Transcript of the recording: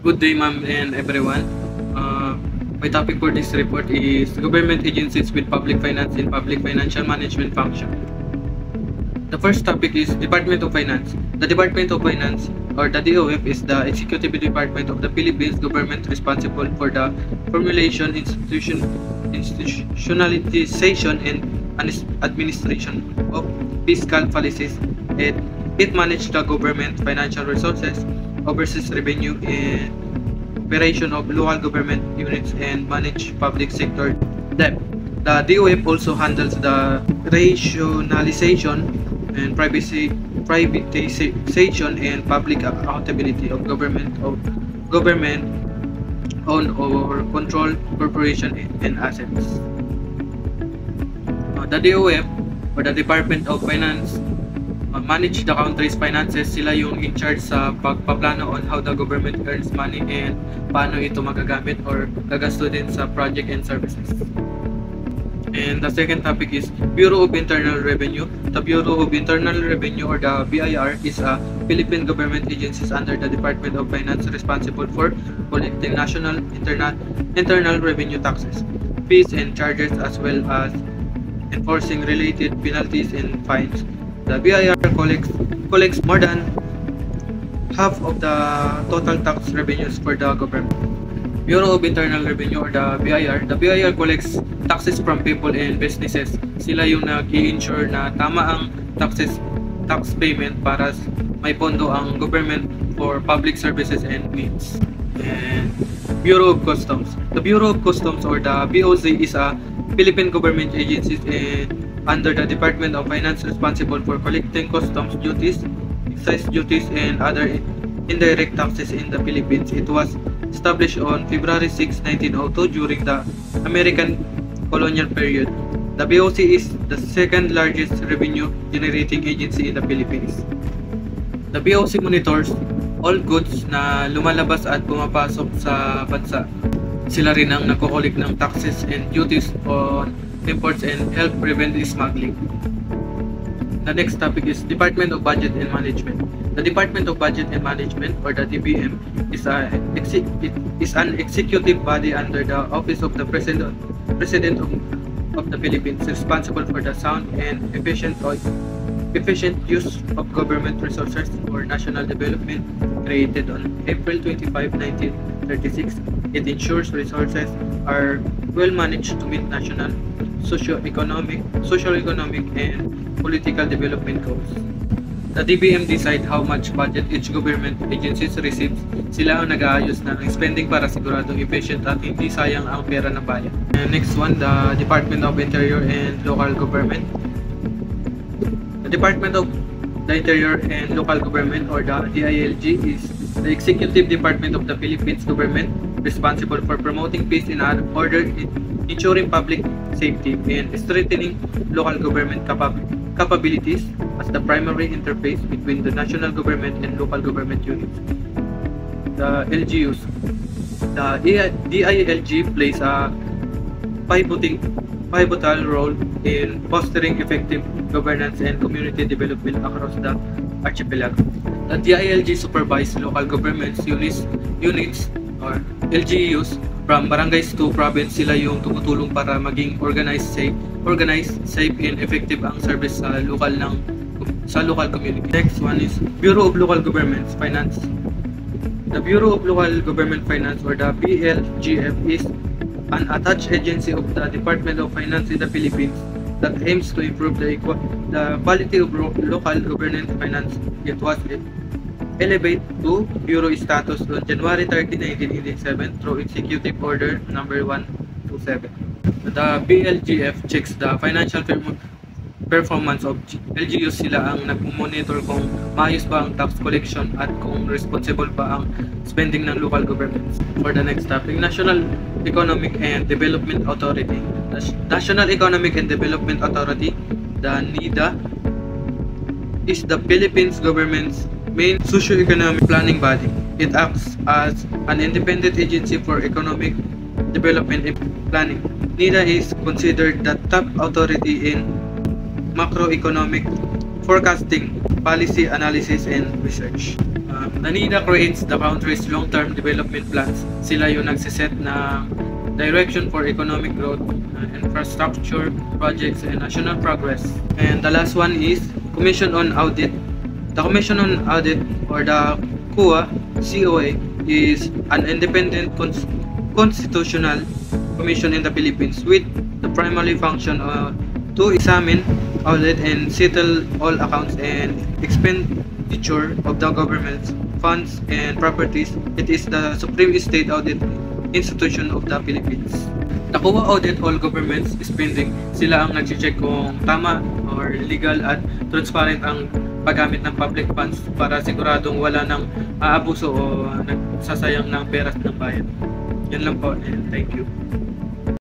Good day, ma'am, and everyone. My topic for this report is government agencies with public finance and public financial management function. The first topic is Department of Finance. The Department of Finance, or the DOF, is the executive department of the Philippines government responsible for the formulation, institutionalization, and administration of fiscal policies. It manages the government financial resources, oversees revenue and operation of local government units, and manage public sector debt. The DOF also handles the rationalization and privatization and public accountability of government owned or controlled corporation and assets. The DOF, or the Department of Finance, manage the country's finances. Sila yung in charge sa pagpaplano on how the government earns money and paano ito magagamit or gagasto din sa project and services. And the second topic is Bureau of Internal Revenue. The Bureau of Internal Revenue, or the BIR, is a Philippine government agency under the Department of Finance responsible for collecting national internal revenue taxes, fees and charges, as well as enforcing related penalties and fines. The BIR collects more than half of the total tax revenues for the government. Bureau of Internal Revenue, or the BIR collects taxes from people and businesses. Sila yung nag-i-ensure na tama ang tax payment para may pondo ang government for public services and needs. And Bureau of Customs. The Bureau of Customs, or the BOC, is a Philippine government agency under the Department of Finance responsible for collecting customs duties, excise duties, and other indirect taxes in the Philippines. It was established on February 6, 1902 during the American colonial period. The BOC is the second largest revenue generating agency in the Philippines. The BOC monitors all goods na lumalabas at pumapasok sa bansa. Sila rin ang nagko-collect ng taxes and duties on imports and help prevent smuggling. The next topic is Department of Budget and Management. The Department of Budget and Management, or the DBM, is an executive body under the Office of the President of the Philippines, responsible for the sound and efficient use of government resources for national development. Created on April 25, 1936, it ensures resources are well managed to meet national, socio-economic, and political development goals. The DBM decide how much budget each government agencies receives. Sila ang nag-aayos ng spending para siguradong efficient at hindi sayang ang pera ng bayan. And next one, the Department of Interior and Local Government. The Department of the Interior and Local Government, or the DILG, is the executive department of the Philippines government responsible for promoting peace and order, ensuring public safety, and strengthening local government capabilities as the primary interface between the national government and local government units. The LGUs. The DILG plays a pivotal role in fostering effective governance and community development across the archipelago. The DILG supervises local governments units or LGUs from barangays to province. Sila yung tumutulong para maging organized, safe, and effective ang service sa local community. Next one is Bureau of Local Government Finance. The Bureau of Local Government Finance, or the BLGF, is an attached agency of the Department of Finance in the Philippines that aims to improve the quality of local government finance. It was elevated to Bureau status on January 30, 1987 through Executive Order number 127. The BLGF checks the financial performance of LGUs. Sila ang nag-monitor kung maayos ba ang tax collection at kung responsible ba ang spending ng local governments. For the next topic, National Economic and Development Authority. The National Economic and Development Authority, the NEDA, is the Philippines government's main socio-economic planning body. It acts as an independent agency for economic development and planning. NEDA is considered the top authority in macroeconomic forecasting, policy analysis, and research. The NIDA creates the country's long-term development plans. Sila yung nagsiset na direction for economic growth, infrastructure projects, and national progress. And the last one is Commission on Audit. The Commission on Audit, or the COA, is an independent constitutional commission in the Philippines with the primary function to examine, audit, and settle all accounts and expenditure of the government's funds and properties. It is the supreme state audit institution of the Philippines. The COA audit all government spending. Sila ang nag-check kung tama or legal at transparent ang paggamit ng public funds para siguradong wala nang aabuso o nagsasayang ng pera ng bayan. Yan lang po, and thank you.